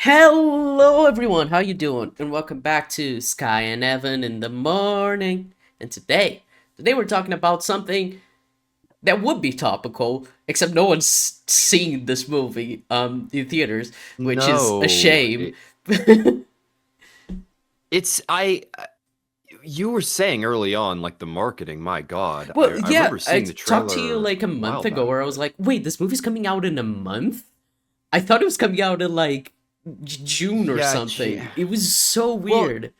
Hello everyone, how you doing? And welcome back to Skye and Evan in the morning. And today we're talking about something that would be topical, except no one's seen this movie in theaters, which is a No, shame. it's you were saying early on, like the marketing. My God, I Well, I yeah, remember I seeing the talked to you trailer like a a month while ago back. where I was like, wait, this movie's coming out in a month? I thought it was coming out in like June or Yeah, something. It was so well, weird.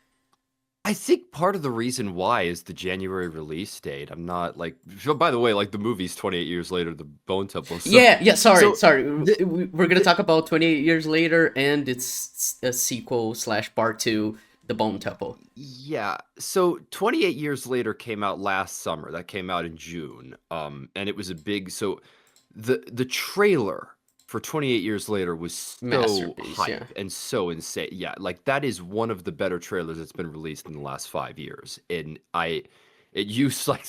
I think part of the reason why is the January release date. I'm not like. So, by the way, like the movie's 28 years later, the Bone Temple. So, Yeah. Sorry, so sorry. the, We're gonna the talk about 28 years later, and it's a sequel slash part two, The Bone Temple. yeah, so 28 years later came out last summer. That came out in June. And it was a big. So the trailer for 28 years later was so Masterpiece. Yeah. hype and so insane. Yeah, like that is one of the better trailers that's been released in the last 5 years. And it used like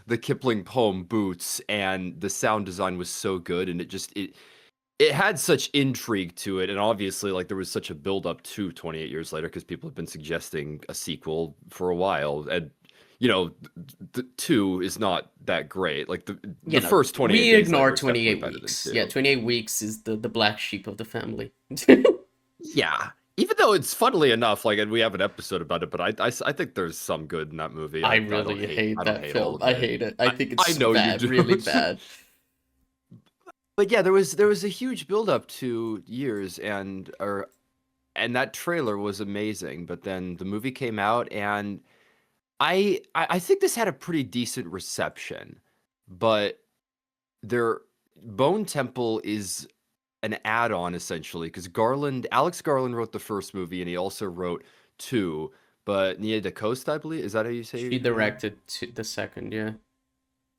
the Kipling poem Boots, and the sound design was so good, and it had such intrigue to it, and obviously like there was such a build up to 28 years later because people have been suggesting a sequel for a while. And the two is not that great. Like the first 28 We days ignore later is definitely 28 better than weeks. Yeah, two. 28 weeks is the black sheep of the family. Yeah, even though it's funnily enough, like, and we have an episode about it, but I think there's some good in that movie. I I don't really hate hate I don't that hate all film. of I it. hate it. I think I it's know you bad, do. really bad. But yeah, there was a huge build up to years, and that trailer was amazing. But then the movie came out, and I think this had a pretty decent reception, but their Bone Temple is an add-on essentially because Alex Garland wrote the first movie, and he also wrote two. But Nia DaCosta, I believe, is that how you say She her name? directed the second. Yeah.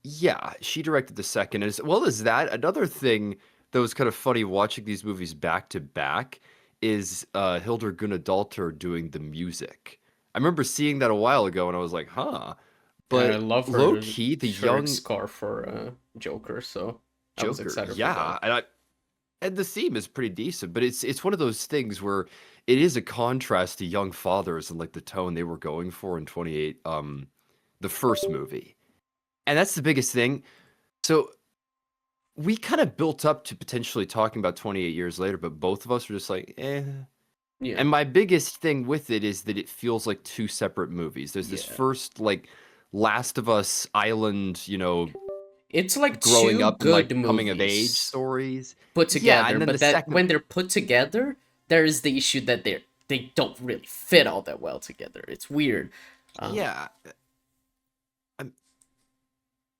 Yeah, she directed the second. As well as that, another thing that was kind of funny watching these movies back to back is Hildur Gunnadóttir doing the music. I remember seeing that a while ago, and I was like, huh. And I But love low her key, the shirt young scarf for Joker, so I was Joker, excited for that. yeah, and the theme is pretty decent, but it's one of those things where it is a contrast to Young Fathers and like the tone they were going for in 28, the first movie. And that's the biggest thing. So we kind of built up to potentially talking about 28 years later, but both of us were just like, eh. Yeah. And my biggest thing with it is that it feels like two separate movies. There's this Yeah. first like Last of Us Island, It's like growing two up and like good coming of age movies stories. put Yeah, together, and then but the that second, when they're put together, there is the issue that they don't really fit all that well together. It's weird. Um, yeah,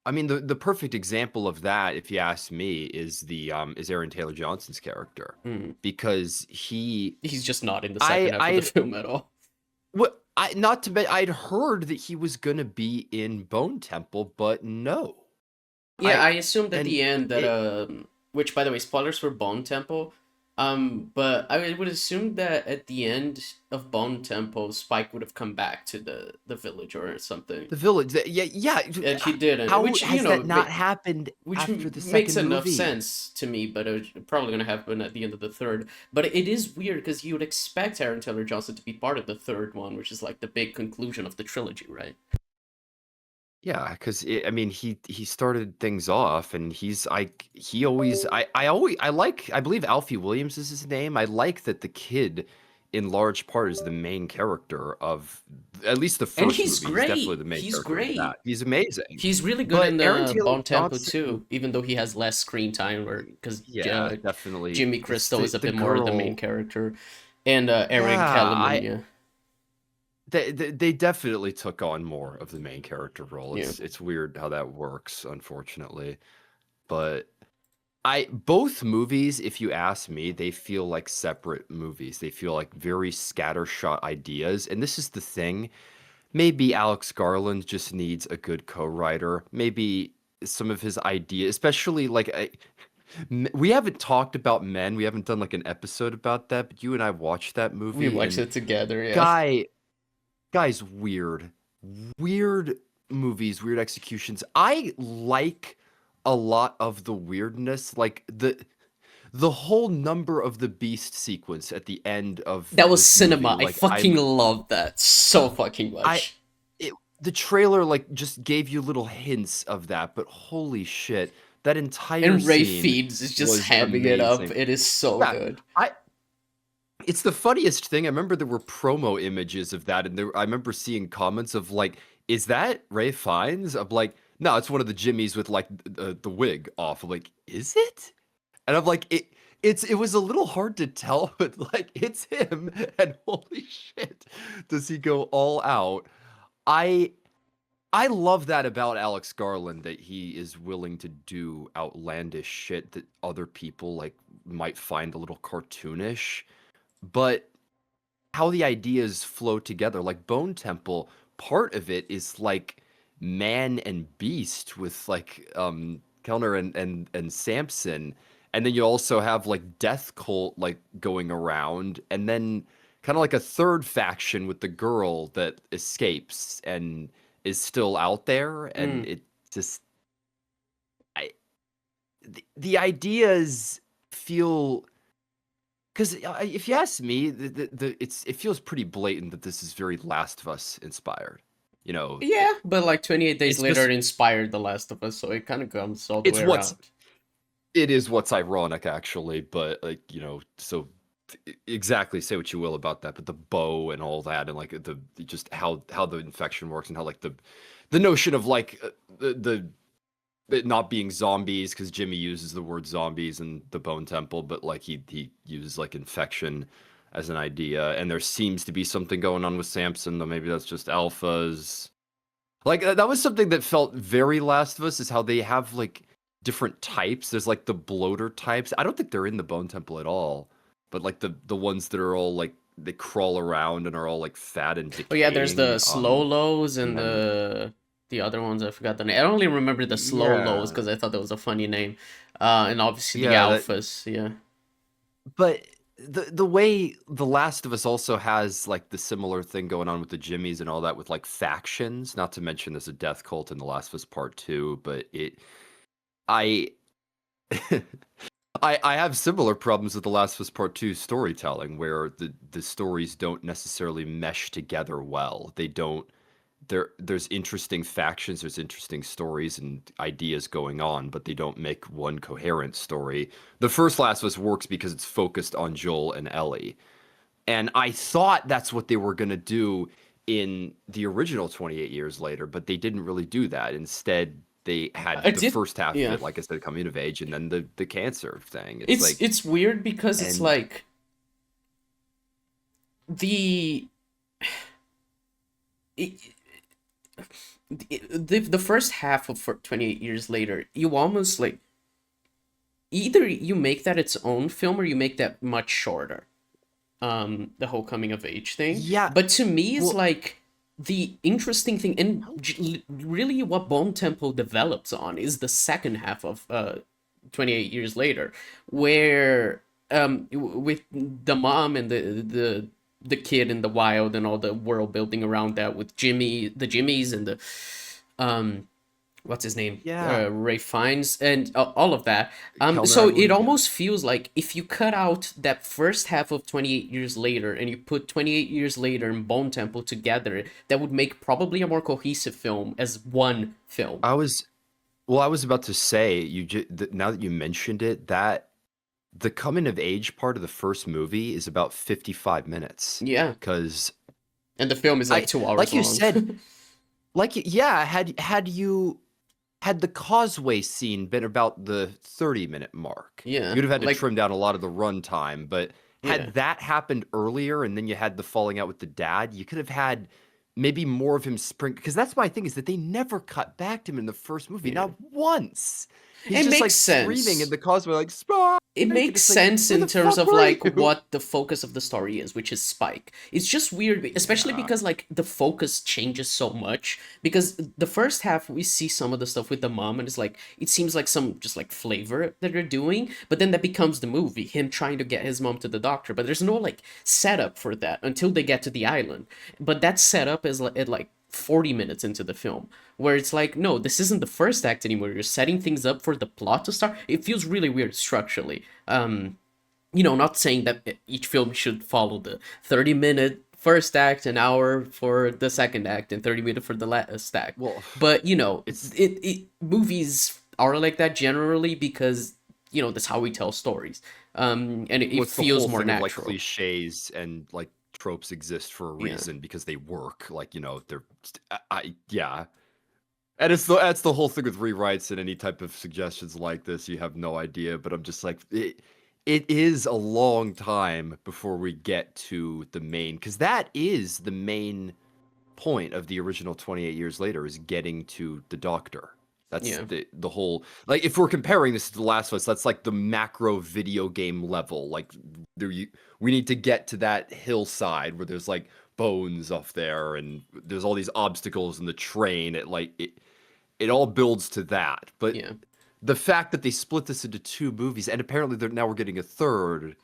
I mean, the perfect example of that, if you ask me, is Aaron Taylor Johnson's character, mm, because he he's just not in the I second half of the I film at all. what I not to bet I'd heard that he was gonna be in Bone Temple, but no, Yeah, I I assumed at and the end that it which by the way, spoilers for Bone Temple. But I would assume that at the end of Bone Temple, Spike would have come back to the village or something, the village, yeah, and he didn't. how Which has that not happened after the makes second enough movie? sense to me, but it's probably gonna happen at the end of the third. But it is weird because you would expect Aaron Taylor Johnson to be part of the third one, which is like the big conclusion of the trilogy, right? Yeah, because I mean, he started things off, and he always I always I believe Alfie Williams is his name. I like that the kid, in large part, is the main character of at least the And first he's movie. He's definitely great. the main He's character of that. great. He's amazing. He's really good But in Aaron the Taylor Bone Temple Johnson, too, even though he has less screen time, or because yeah, definitely. Jimmy It's Crystal is a the bit more the main girl. character, and Eric Yeah, Kellerman, yeah, they definitely took on more of the main character role. yeah, It's weird how that works, unfortunately. But I both movies, if you ask me, they feel like separate movies. They feel like very scattershot ideas. And this is the thing. Maybe Alex Garland just needs a good co-writer. Maybe some of his ideas, especially like we haven't talked about Men. We haven't done like an episode about that, but you and I watched that we movie, watched and it together, yeah. guy guy's weird movies, weird executions. I like a lot of the weirdness, like the whole number of the beast sequence at the end of That was this movie, cinema. I like fucking love that so fucking I much. the trailer like just gave you little hints of that, but holy shit, that entire And Ray scene Fiennes is just was hamming it up. amazing. It is so Yeah, good. I it's the funniest thing. I remember there were promo images of that, and I remember seeing comments of like, "Is that Ray Fiennes?" I'm like, "No, it's one of the Jimmies with like the wig off." I'm like, "Is it?" And I'm like, it was a little hard to tell, but like it's him, and holy shit, does he go all out? I I love that about Alex Garland, that he is willing to do outlandish shit that other people like might find a little cartoonish, but how the ideas flow together. Like Bone Temple, part of it is like man and beast with like Kellner and Samson. And then you also have like Death Cult like going around, and then kind of like a third faction with the girl that escapes and is still out there. And Mm. it just I the ideas feel, because if you ask me, it feels pretty blatant that this is very Last of Us inspired. You know, Yeah, but like 28 Days it's Later just inspired The Last of Us, so it kind of comes all the it's way what's around. it is what's ironic actually, but like so exactly say what you will about that, but the bow and all that, and like the just how the infection works, and how like the notion of like the it not being zombies, because Jimmy uses the word zombies in the Bone Temple, but like he uses like infection as an idea, and there seems to be something going on with Samson, though maybe that's just alphas. Like that was something that felt very Last of Us, is how they have like different types. There's like the bloater types. I don't think they're in the Bone Temple at all, but like the ones that are all like they crawl around and are all like fat and Oh yeah, there's the decaying. slow lows And and then the other ones. I forgot the name. I only remember the slow lows yeah, because I thought that was a funny name. And obviously the yeah, that alphas. Yeah. but the way The Last of Us also has like the similar thing going on with the Jimmies and all that, with like factions. Not to mention there's a death cult in The Last of Us Part Two, but I I have similar problems with The Last of Us Part Two storytelling, where the stories don't necessarily mesh together well. They don't. There's interesting factions, there's interesting stories and ideas going on, but they don't make one coherent story. The first Last of Us works because it's focused on Joel and Ellie. And I thought that's what they were going to do in the original 28 Years Later, but they didn't really do that. Instead, they I had the did. first half of Yeah. it, like I said, coming of age, and then the cancer thing. It's It's like, it's weird because it's and like the it, the first half of 28 Years Later, you almost like either you make that its own film or you make that much shorter. The whole coming of age thing. yeah, But to me, it's well, like the interesting thing, and really what Bone Temple develops on is the second half of 28 Years Later, where with the mom and the kid in the wild and all the world building around that with the Jimmies and the um what's his name, yeah, Ray Fiennes, and all of that. Kellner, So I it believe, yeah. almost feels like if you cut out that first half of 28 Years Later and you put 28 Years Later and Bone Temple together, that would make probably a more cohesive film as one film. I was Well, I was about to say, now that you mentioned it, that the coming of age part of the first movie is about 55 minutes. Yeah, Because and the film is like I, 2 hours like you long. said, yeah, had the causeway scene been about the 30-minute mark, Yeah, you'd have had to like trim down a lot of the runtime. But yeah. had that happened earlier, and then you had the falling out with the dad, you could have had maybe more of him spring. Because that's my thing, is that they never cut back to him in the first movie, Yeah. not once. He's It just makes like screaming in sense. the causeway, like Spike. It And makes it's like, sense where in the terms fuck of were like you? what the focus of the story is, which is Spike. It's just weird, especially Yeah. because like the focus changes so much. Because the first half we see some of the stuff with the mom, and it's like it seems like some just like flavor that they're doing, but then that becomes the movie, him trying to get his mom to the doctor. But there's no like setup for that until they get to the island. But that setup is like at like 40 minutes into the film, where it's like, no, this isn't the first act anymore. You're setting things up for the plot to start. It feels really weird structurally. Not saying that each film should follow the 30-minute first act, an hour for the second act, and 30 minutes for the last act. Well, But it's movies are like that generally because that's how we tell stories. And it what's the feels whole more thing of like natural. cliches and like tropes exist for a Yeah, reason because they work. Like, they're yeah. And that's the whole thing with rewrites and any type of suggestions like this. You have no idea, but I'm just like it is a long time before we get to the main, because that is the main point of the original 28 Years Later, is getting to the doctor. That's yeah, the whole, like, if we're comparing this to The Last of Us, that's like the macro video game level. Like we need to get to that hillside where there's like bones off there and there's all these obstacles in the train. It all builds to that. But yeah. the fact that they split this into two movies, and apparently now we're getting a third,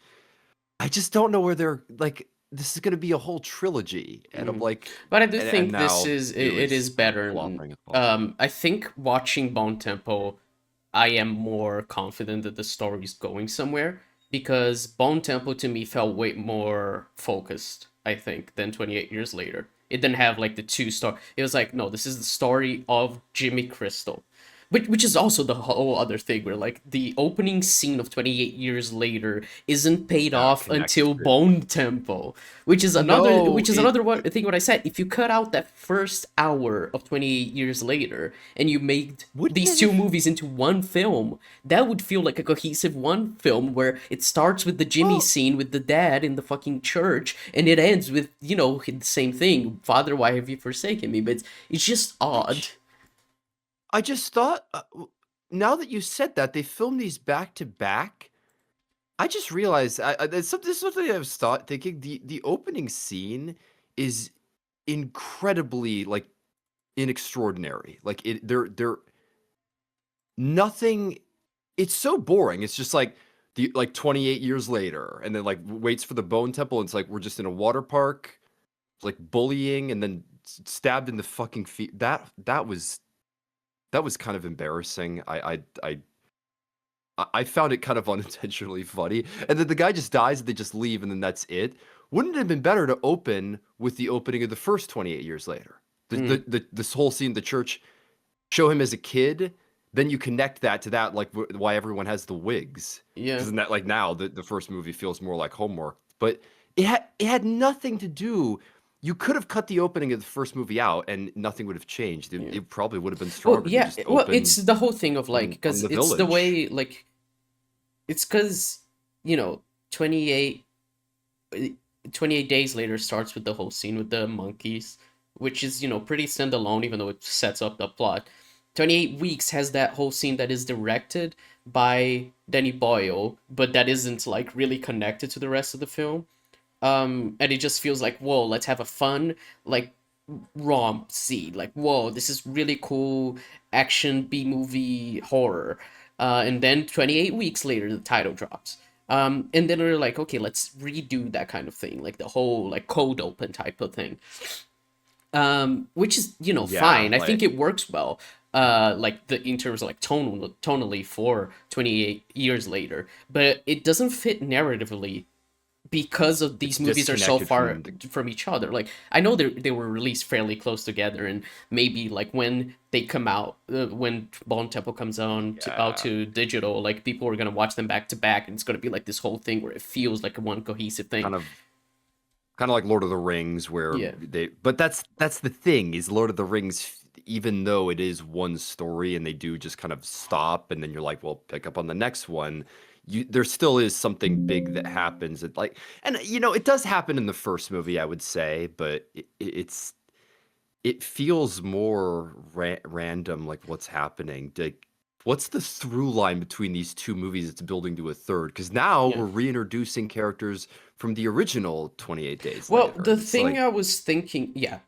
I just don't know where they're like. This is going to be a whole trilogy, and I'm Mm. like, But I do and think this now is it is is kind of better. flopping as well. I think watching Bone Temple, I am more confident that the story is going somewhere because Bone Temple to me felt way more focused, I think, than 28 Years Later. It didn't have like the two star. It was like, no, this is the story of Jimmy Crystal. Which is also the whole other thing where like the opening scene of 28 Years Later isn't paid Yeah, off until connected. Bone Temple, which is another No, which is another one thing what I said. If you cut out that first hour of 28 Years Later and you made wouldn't these it two have? movies into one film, that would feel like a cohesive one film where it starts with the Jimmy Well, scene with the dad in the fucking church and it ends with, the same thing. Father, why have you forsaken me? But it's just I, odd. j- I just thought, now that you said that, they filmed these back to back. I just realized this is something I was thinking. The opening scene is incredibly like inextraordinary. Like they're nothing. It's so boring. It's just like 28 years later, and then like waits for the Bone Temple. And it's like we're just in a water park, like bullying, and then stabbed in the fucking feet. That was kind of embarrassing. I found it kind of unintentionally funny. And then the guy just dies and they just leave and then that's it. Wouldn't it have been better to open with the opening of the first 28 Years Later? Mm, This whole scene, the church, show him as a kid, then you connect that to that, like why everyone has the wigs. yeah. Because in that, like now, the first movie feels more like homework. But it had nothing to do. You could have cut the opening of the first movie out and nothing would have changed. It, Yeah. it probably would have been Well, stronger than yeah. just Well, it's open the whole thing of like, on because the it's the village. way, like, it's because, you know, 28, uh, 28 days later starts with the whole scene with the monkeys, which is, pretty standalone, even though it sets up the plot. 28 Weeks has that whole scene that is directed by Danny Boyle, but that isn't, like, really connected to the rest of the film. And it just feels like, whoa, let's have a fun, like, romp scene. Like, whoa, this is really cool action B movie horror. And then 28 weeks later, the title drops. And then they're like, okay, let's redo that kind of thing, like the whole like cold open type of thing. Which is Yeah, fine. I think like it works well. Like the in terms of like tonally for 28 years later, but it doesn't fit narratively because of it's these movies are so disconnected far from the from each other. Like I know they were released fairly close together, and maybe like when they come out, when Bone Temple comes out yeah, to digital, like people are gonna watch them back to back, and it's gonna be like this whole thing where it feels like one cohesive thing. kind of like Lord of the Rings where Yeah, but that's the thing, is Lord of the Rings, even though it is one story and they do just kind of stop and then you're like, well, pick up on the next one. There still is something big that happens at like, and it does happen in the first movie, I would say, but it feels more random, like what's happening. Like, what's the through line between these two movies that's building to a third? Because now yeah. we're reintroducing characters from the original 28 Days Well, Later, the and it's thing like, I was thinking, yeah,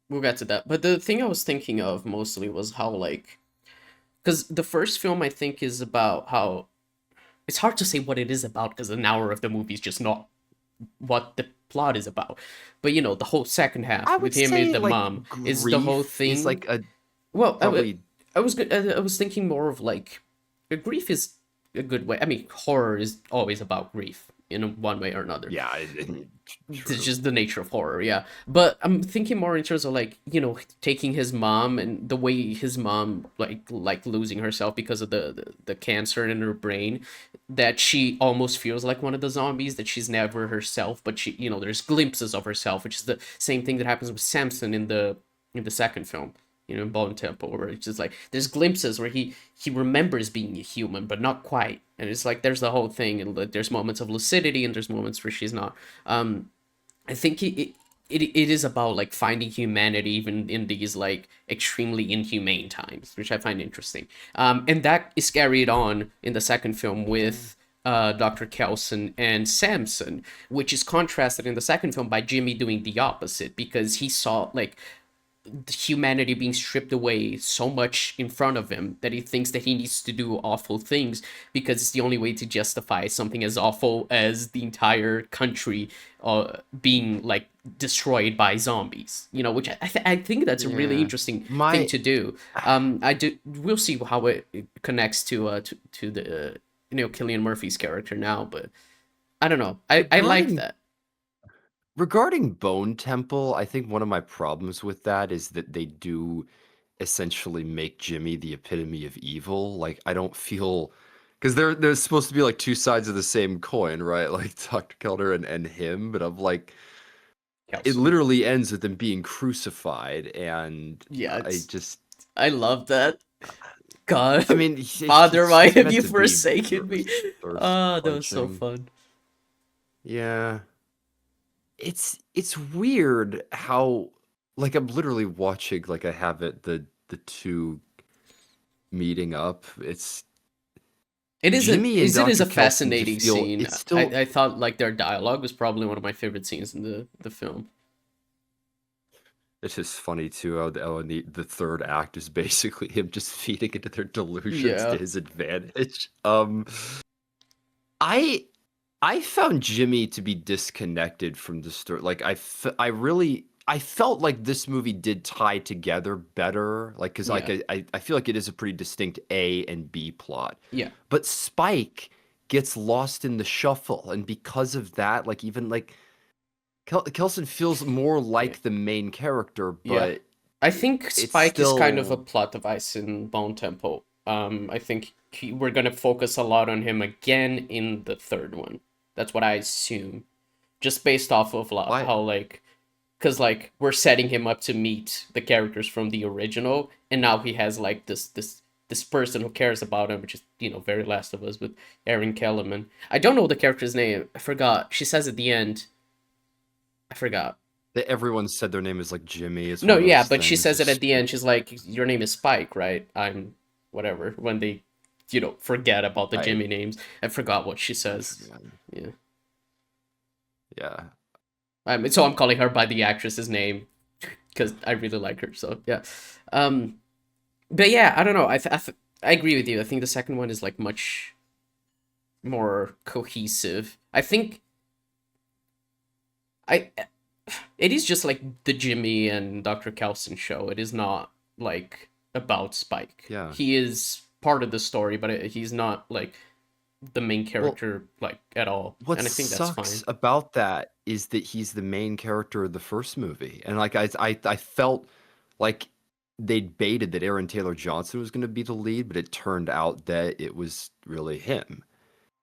we'll get to that. But the thing I was thinking of mostly was how like, because the first film I think is about how it's hard to say what it is about because an hour of the movie is just not what the plot is about. But you know, the whole second half I with would him and say the like mom is the whole grief is thing. like a Well, probably I was thinking more of like grief is a good way. I mean, horror is always about grief in one way or another. yeah, It's true. just the nature of horror, yeah. But I'm thinking more in terms of like, you know, taking his mom and the way his mom like losing herself because of the cancer in her brain, that she almost feels like one of the zombies, that she's never herself, but she, you know, there's glimpses of herself, which is the same thing that happens with Samson in the second film, you know, in Bone Temple, where it's just like there's glimpses where he remembers being a human, but not quite. And it's like there's the whole thing, and like, there's moments of lucidity, and there's moments where she's not. I think it is about like finding humanity even in these like extremely inhumane times, which I find interesting. And that is carried on in the second film Yeah. with Dr. Kelson and Samson, which is contrasted in the second film by Jimmy doing the opposite because he saw like humanity being stripped away so much in front of him that he thinks that he needs to do awful things because it's the only way to justify something as awful as the entire country being like destroyed by zombies, you know, which I think that's a really Yeah. interesting thing My to do. I do, we'll see how it connects to the you know, Cillian Murphy's character now, but I don't know, I like regarding that. regarding Bone Temple, I think one of my problems with that is that they do essentially make Jimmy the epitome of evil. Like I don't feel because there's supposed to be like two sides of the same coin, right? Like Dr. Kelder and him, but I'm like it Kelson, literally ends with them being crucified, and yeah, I it's, just I love that. God, I mean Father, why it's have meant you to be forsaken me? thirst Ah, that was so quenching. fun. Yeah. It's weird how like I'm literally watching like I have it the two meeting up. It's Jimmy and It is Dr. a Kelson just fascinating feel scene. it's still I thought like their dialogue was probably one of my favorite scenes in the film. it's just funny too how the third act is basically him just feeding into their delusions to Yeah. his advantage. I I found Jimmy to be disconnected from the story. Like I really I felt like this movie did tie together better. Like because like Yeah. I feel like it is a pretty distinct A and B plot, Yeah. but Spike gets lost in the shuffle, and because of that, like even like Kelson feels more Yeah. like the main character, Yeah. but I think it's Spike is kind of a still plot device in Bone Temple. I think we're gonna focus a lot on him again in the third one. That's what I assume, just based off of why how like, because like we're setting him up to meet the characters from the original, and now he has like this person who cares about him, which is, you know, very Last of Us with Erin Kellerman. I don't know the character's name. I forgot. She says at the end. I forgot. that everyone said their name is like Jimmy. It's No, one of yeah, those but she things. says it at Just the end. She's like, "Your name is Spike, right?" I'm whatever. When they, you know, forget about the I Jimmy names, I forgot what she I says. forgot. Yeah. Yeah. So I'm calling her by the actress's name because I really like her. So yeah. Um, but yeah, I don't know. I agree with you. I think the second one is like much more cohesive. I think I it is just like the Jimmy and Dr. Kelson show. It is not like about Spike. Yeah. He is part of the story, but he's not like the main Well, character like at all. what And I think that's sucks fine. about that is that he's the main character of the first movie. And like I felt like they'd baited that Aaron Taylor Johnson was going to be the lead, but it turned out that it was really him.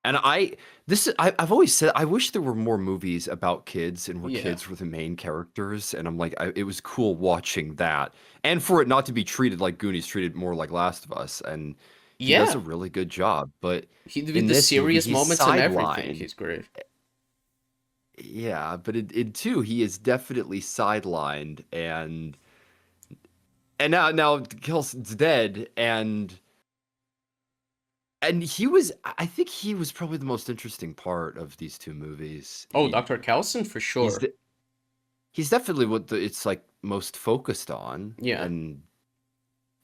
And I've always said I wish there were more movies about kids and where Yeah. kids were the main characters. And I'm like, it was cool watching that, and for it not to be treated like Goonies, treated more like Last of Us. And he does a Yeah. really good job. But He with in the this movie, serious he's moments and everything, sidelined. he's great. Yeah, but in two, he is definitely sidelined, and now Kelson's dead, and he was I think he was probably the most interesting part of these two movies. Oh, Dr. Kelson for He's sure. the, he's definitely what it's like most focused on, Yeah. and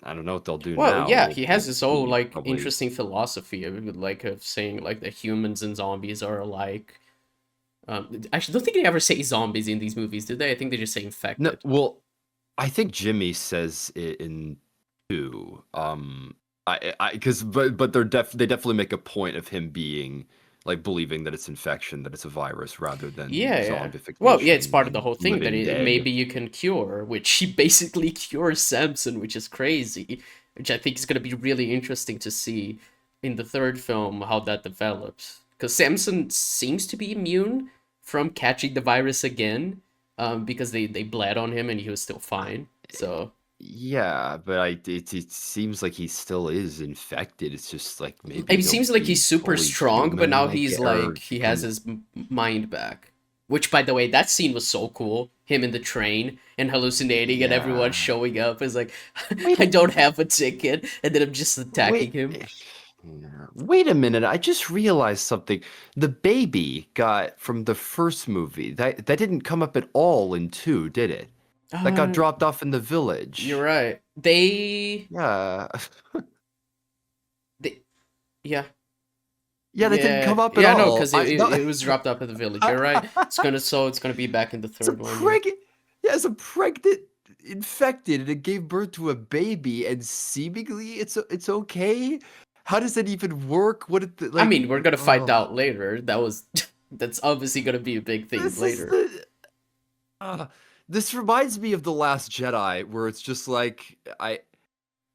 I don't know what they'll do Well, now. yeah, We'll he has we'll his own see like probably. interesting philosophy of like of saying like that humans and zombies are alike. Actually, don't think they ever say zombies in these movies, do they? I think they just say No, infected. well, I think Jimmy says it in 2. Because but they definitely make a point of him being like believing that it's infection, that it's a virus, rather than Yeah, yeah. Well, yeah, it's zombification part of the and whole thing that living dead. maybe you can cure, which he basically cures Samson, which is crazy. Which I think is going to be really interesting to see in the third film how that develops. Because Samson seems to be immune from catching the virus again, because they bled on him and he was still fine. So Yeah, but it seems like he still is infected. It's just like maybe it he'll seems like he's be super fully strong, but human, now I he's guess, like or he has become. his mind back. Which, by the way, that scene was so cool. Him in the train and hallucinating, and everyone Yeah. showing up is like, Wait, I don't have a ticket, and then I'm just attacking wait. him. Yeah. Wait a minute. I just realized something. The baby got from the first movie. That didn't come up at all in 2, did it? That got Uh, dropped off in the you're village. right. Yeah. They, yeah, Yeah, that didn't come up at yeah, no, all. because I no. it was dropped off at the village. You're right. It's gonna be back in the It's a third one. Yeah. pregnant. Yeah, it's a pregnant infected, and it gave birth to a baby, and seemingly it's okay. How does that even work? What did the, I like? mean, we're gonna find Oh, out later. That was that's obviously gonna be a big thing this is later. the. Uh, this reminds me of The Last Jedi, where it's just like I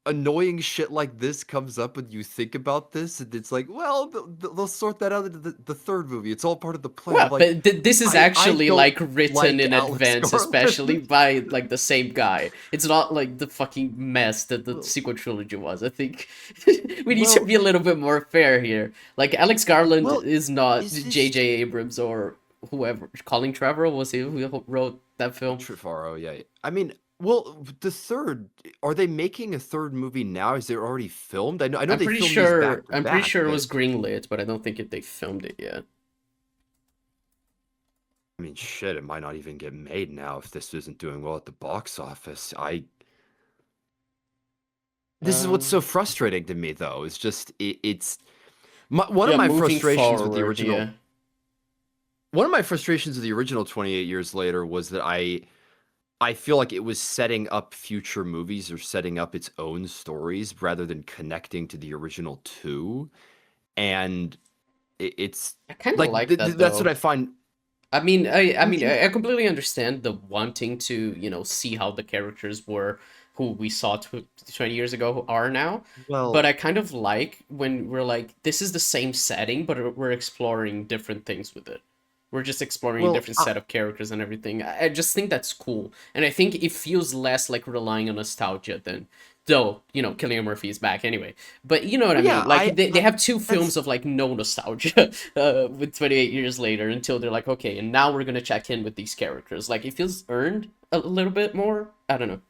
annoying shit like this comes up when you think about this, and it's like, well, they'll sort that out in the third movie. It's all part of the plan. I'm Well, like, but this is I actually don't like written like in Alex advance, especially Garland. by like the same guy. It's not like the fucking mess that the Well, sequel trilogy was. I think we need to well, be a little bit more fair here. Like Alex Garland well, is not is J.J. this Abrams or whoever. Colin Trevorrow was he who wrote that film? Trifaro? Yeah, I mean, well, the third. Are they making a third movie now? Is it already filmed? I know they filmed these back to I'm pretty back, sure it but was greenlit, but I don't think they filmed it yet. I mean, shit, it might not even get made now if this isn't doing well at the box office. This is what's so Um, frustrating to me, though. Is just it's one of yeah, my moving frustrations with the forward, original. yeah. One of my frustrations of the original 28 Years Later was that I feel like it was setting up future movies or setting up its own stories rather than connecting to the original two. And it's I kind of like like that that's what though. I find. I I mean, mean, I completely understand the wanting to, see how the characters were who we saw 20 years ago who are now. But well, I kind of like when we're like, this is the same setting, but we're exploring different things with it. We're just exploring a well, different set of characters and everything. I just think that's cool. And I think it feels less like relying on nostalgia than, though, Cillian Murphy is back anyway. But you know what I well, mean? yeah, Like, they I have two films that's of, like, no nostalgia with 28 years later until they're like, okay, and now we're going to check in with these characters. Like, it feels earned a little bit more. I don't know.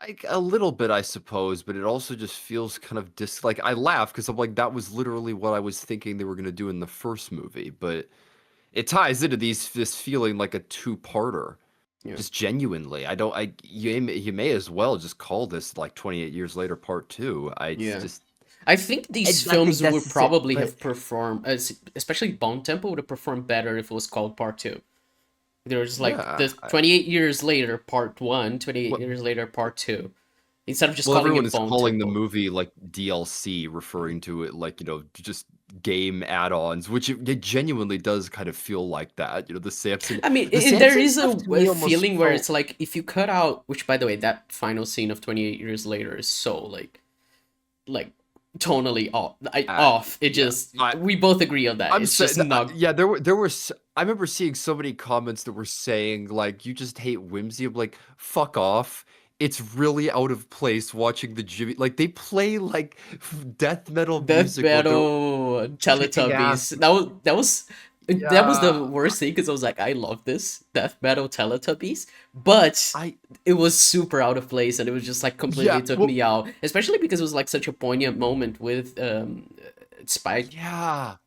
like a little bit, I suppose, but it also just feels kind of like I laugh because I'm like that was literally what I was thinking they were gonna do in the first movie, but it ties into this feeling like a two-parter. Yeah. Just genuinely, I don't. You may as well just call this like 28 Years Later Part Two. It's Yeah. just. I think these I think films that's would the same, probably but have performed, especially Bone Temple would have performed better if it was called Part 2. There was like yeah. the 28 years later part 1, 28 What? years later part 2, instead of just Well, calling everyone it is Bone calling the Temple. movie like DLC, referring to it like just game add-ons, which it genuinely does kind of feel like that. I mean, The there Samson is stuff to a me almost feeling where felt. it's like if you cut out, which by the way, that final scene of 28 years later is so like tonally off. It Yeah, just we both agree on that. I'm It's just saying, not. yeah, there were. I remember seeing so many comments that were saying like, "You just hate whimsy." I'm like, "Fuck off." It's really out of place watching the Jimmy like they play like death metal Death music while they're Battle kicking ass. Teletubbies. That was the Yeah, worst thing because I was like, I love this Death Battle Teletubbies, but I it was super out of place and it was just like completely yeah, took well, me out, especially because it was like such a poignant moment with Spike. yeah.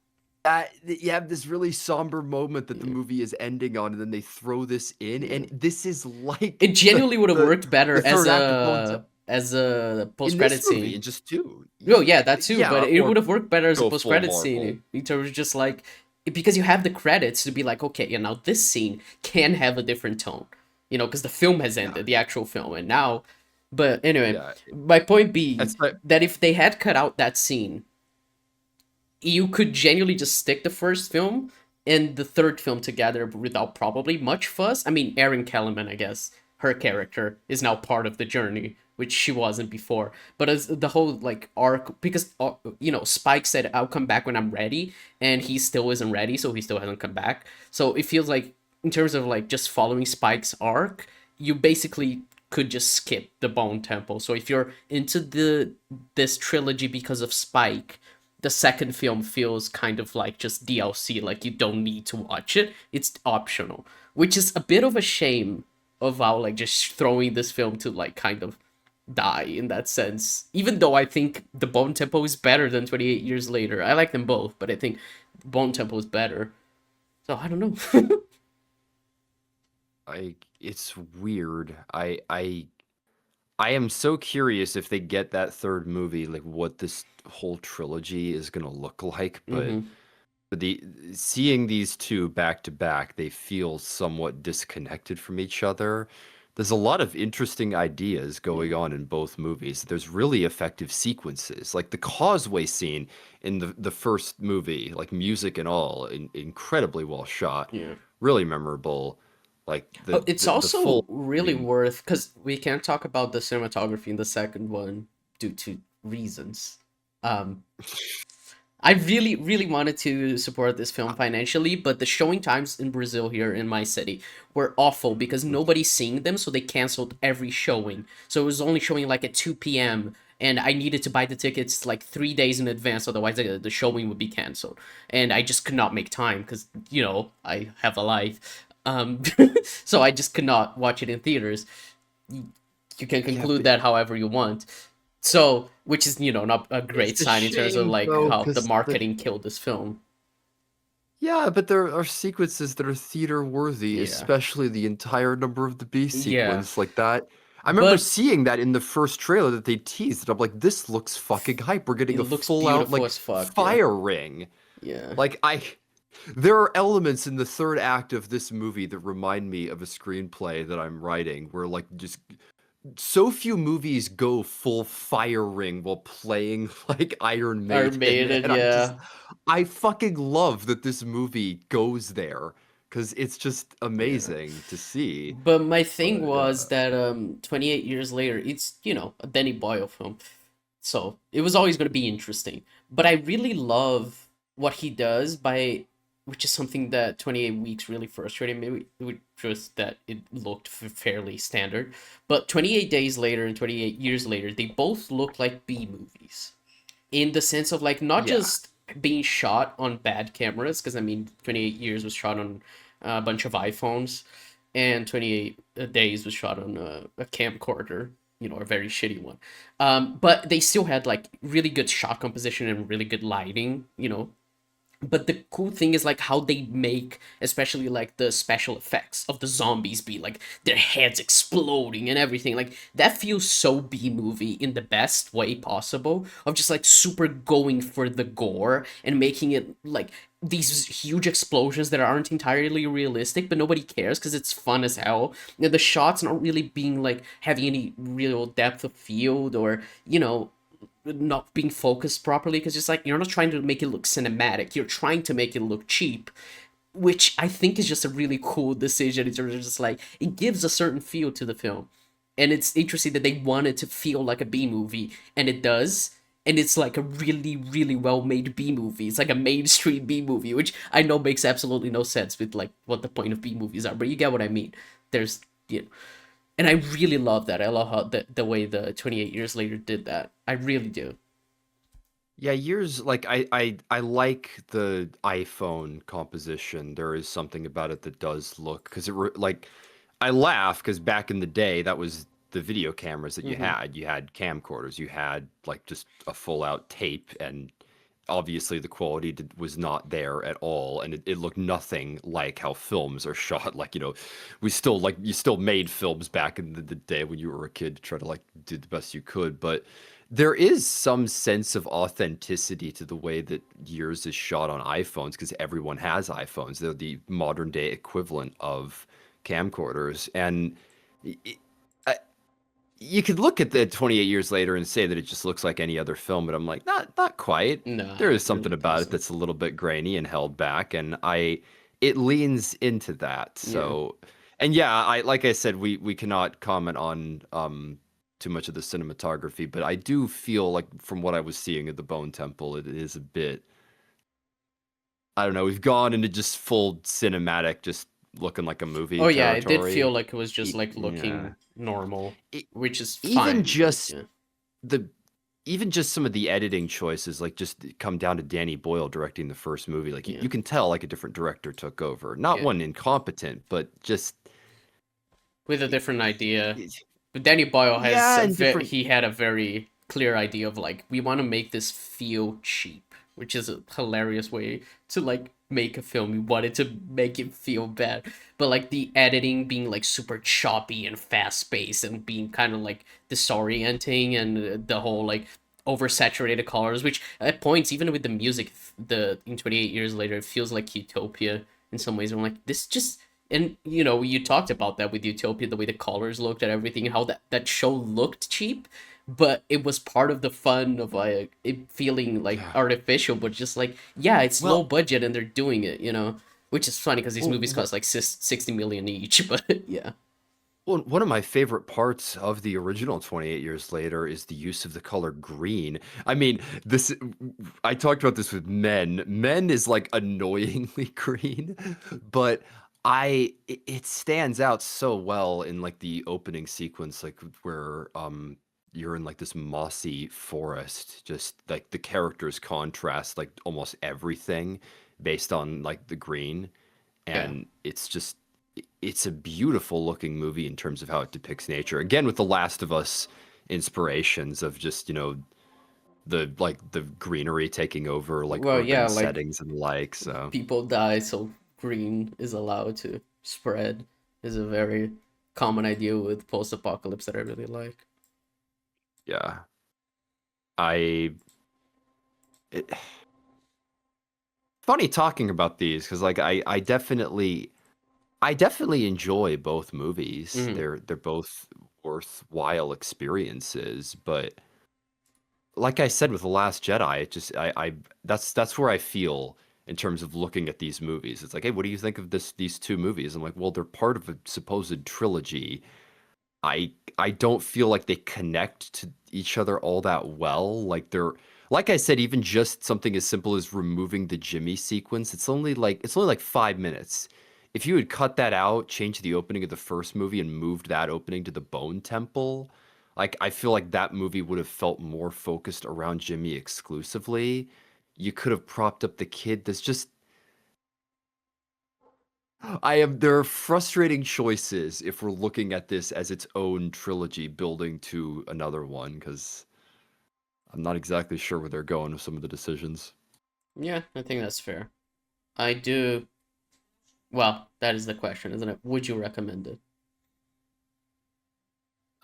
You have this really somber moment that the movie is ending on, and then they throw this in, Yeah. and this is like It genuinely would have the worked better the third act of Bone Temple as a post in credit this movie, scene. in just two. Oh yeah, that too. But Yeah, it would or have worked better as a go post full credit Marvel. scene in terms of just like because you have the credits to be like, okay, now this scene can have a different tone, because the film has Yeah, ended, the actual film, and now, but anyway, yeah. my point being That's like that if they had cut out that scene, you could genuinely just stick the first film and the third film together without probably much fuss. I mean, Erin Kellerman, I guess, her character is now part of the journey, which she wasn't before. But as the whole like arc, because Spike said I'll come back when I'm ready, and he still isn't ready, so he still hasn't come back. So it feels like in terms of like just following Spike's arc, you basically could just skip the Bone Temple. So if you're into this trilogy because of Spike, the second film feels kind of like just DLC, like you don't need to watch it. It's optional, which is a bit of a shame of how like just throwing this film to like kind of die in that sense. Even though I think the Bone Temple is better than 28 Years Later. I like them both, but I think Bone Temple is better. So I don't know. it's weird. I am so curious if they get that third movie, like what this whole trilogy is gonna look like. hmm But seeing these two back to back, they feel somewhat disconnected from each other. There's a lot of interesting ideas going Yeah. on in both movies. There's really effective sequences, like the causeway scene in the first movie, like music and all, incredibly well shot, Yeah. really memorable. Like Oh, it's the full also really screen. worth because we can't talk about the cinematography in the second one due to reasons. Um, I really, really wanted to support this film financially, but the showing times in Brazil here in my city were awful because nobody's seeing them, so they canceled every showing. So it was only showing like at 2 p.m., and I needed to buy the tickets like 3 days in advance, otherwise the showing would be canceled. And I just could not make time because, I have a life. So I just could not watch it in theaters. You can Yeah, conclude but that however you want. So, which is, not a great it's a sign in terms of shame like though, how the because marketing killed this film. yeah, but there are sequences that are theater worthy, Yeah. especially the entire Number of the Beast Yeah. sequence like that. I remember But seeing that in the first trailer that they teased, and I'm like, this looks fucking hype. We're it getting a looks full out beautiful like as fuck, yeah. fire ring. Yeah. Like there are elements in the third act of this movie that remind me of a screenplay that I'm writing, where like just so few movies go full fire ring while playing like Iron Iron Maiden, Maiden, and yeah. I fucking love that this movie goes there because it's just Yeah. amazing to see. But my thing But was that 28 years later, it's, a Danny Boyle film. So, it was always going to be interesting. But I really love what he does by which is something that 28 Weeks really frustrated me, which was that it looked fairly standard. But 28 Days Later and 28 Years Later, they both look like B movies in the sense of like not yeah, just being shot on bad cameras, because I mean 28 Years was shot on a bunch of iPhones, and 28 Days was shot on a camcorder, a very shitty one. But they still had like really good shot composition and really good lighting, but the cool thing is like how they make especially like the special effects of the zombies be like their heads exploding and everything, like that feels so B movie in the best way possible, of just like super going for the gore and making it like these huge explosions that aren't entirely realistic but nobody cares because it's fun as hell, and the shots not really being like having any real depth of field or not being focused properly, because it's like you're not trying to make it look cinematic, you're trying to make it look cheap, which I think is just a really cool decision in terms of just like it gives a certain feel to the film, and it's interesting that they wanted to feel like a B movie, and it does, and it's like a really really well made B movie. It's like a mainstream B movie, which I know makes absolutely no sense with like what the point of B movies are, but you get what I mean. There's you know, and I really love that. I love how the way the 28 Years Later did that. I really do. yeah. Years like I like the iPhone composition. There is something about it that does look because like I laugh because back in the day that was the video cameras that you hmm had. You had camcorders. You had like just a full out tape, and obviously the quality was not there at all, and it looked nothing like how films are shot. Like we still like you still made films back in the day when you were a kid to try to like do the best you could, but there is some sense of authenticity to the way that Years is shot on iPhones because everyone has iPhones. They're the modern day equivalent of camcorders, and you could look at the 28 years later and say that it just looks like any other film, but I'm like, not quite. No, There I is something really think about it so. that's a little bit grainy and held back, and it leans into that. Yeah. So, and yeah, I like I said, we cannot comment on too much of the cinematography, but I do feel like from what I was seeing at the Bone Temple, it is a bit, I don't know, we've gone into just full cinematic, just looking like a movie Oh yeah, it did feel territory. like it was just like Yeah. looking normal, E- which is Even fine, but just yeah. the even just some of the editing choices, like just come down to Danny Boyle directing the first movie. Like Yeah. you can tell like a different director took over. Not Yeah. one incompetent, but just With a different idea. it- But Danny Boyle has yeah, and different. he had a very clear idea of like we want to make this feel cheap, which is a hilarious way to like make a film. We wanted to make it feel bad, but like the editing being like super choppy and fast paced and being kind of like disorienting and the whole like oversaturated colors, which at points even with the music, the in 28 years later, it feels like Utopia in some ways. I'm like this just and you know you talked about that with Utopia, the way the colors looked and everything, how that show looked cheap, but it was part of the fun of like it feeling like Yeah. artificial, but just like yeah, it's low Well, budget and they're doing it, which is funny because these well, movies cost like 60 million each. But yeah, one of my favorite parts of the original 28 Years Later is the use of the color green. I mean, this I talked about this with Men. Men is like annoyingly green, but it stands out so well in like the opening sequence, like where you're in like this mossy forest, just like the characters contrast like almost everything based on like the green, yeah, and it's a beautiful looking movie in terms of how it depicts nature. Again, with the Last of Us inspirations of just, the like the greenery taking over like well, yeah, urban like settings and like so. people die so green is allowed to spread is a very common idea with post-apocalypse that I really like. Yeah. I it, funny talking about these because like I definitely enjoy both movies. Hmm. They're both worthwhile experiences, but like I said with The Last Jedi, it just I that's where I feel in terms of looking at these movies. It's like, hey, what do you think of these two movies? I'm like, well, they're part of a supposed trilogy. I don't feel like they connect to each other all that well. Like I said, even just something as simple as removing the Jimmy sequence, it's only like 5 minutes. If you had cut that out, changed the opening of the first movie and moved that opening to the Bone Temple, like I feel like that movie would have felt more focused around Jimmy exclusively. You could have propped up the kid. There are frustrating choices if we're looking at this as its own trilogy building to another one, because I'm not exactly sure where they're going with some of the decisions. Yeah, I think that's fair. I do. Well, that is the question, isn't it? Would you recommend it?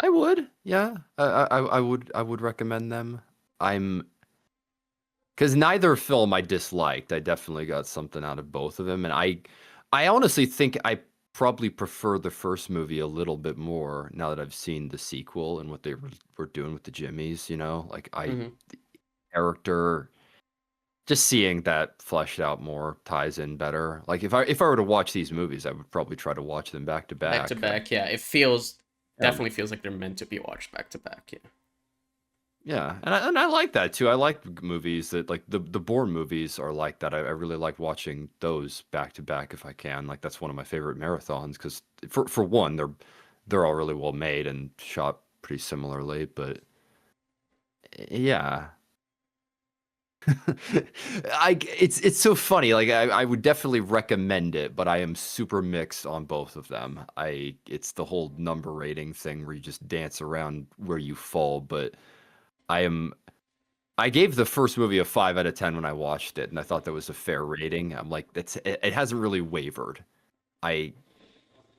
I would, yeah. I would recommend them. I'm because neither film I disliked. I definitely got something out of both of them, and I honestly think I probably prefer the first movie a little bit more now that I've seen the sequel and what they were doing with the Jimmies. Like Hmm. the character, just seeing that fleshed out more ties in better. Like if I were to watch these movies, I would probably try to watch them back to Back to back. back, yeah. It feels Yeah, definitely feels like they're meant to be watched back to back. Yeah. yeah, and I like that too. I like movies that like the Bourne movies are like that. I really like watching those back to back if I can. Like that's one of my favorite marathons because for one, they're all really well made and shot pretty similarly. But yeah, it's so funny. Like I would definitely recommend it, but I am super mixed on both of them. It's the whole number rating thing where you just dance around where you fall, but I am I gave the first movie a 5 out of 10 when I watched it, and I thought that was a fair rating. I'm like, it hasn't really wavered. I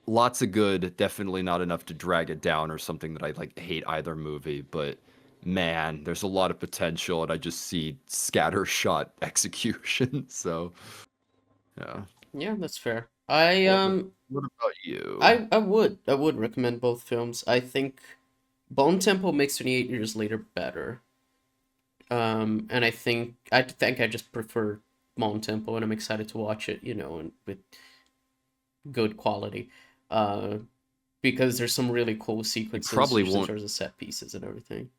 Lots of good, definitely not enough to drag it down or something that I like hate either movie, but man, there's a lot of potential, and I just see scattershot execution. So, yeah. Yeah, that's fair. What about you? I would recommend both films. I think Bone Temple makes 28 Years Later better. And I think I just prefer Bone Temple, and I'm excited to watch it, and with good quality. Uh, because there's some really cool You sequences probably just in won't. terms of set pieces and everything.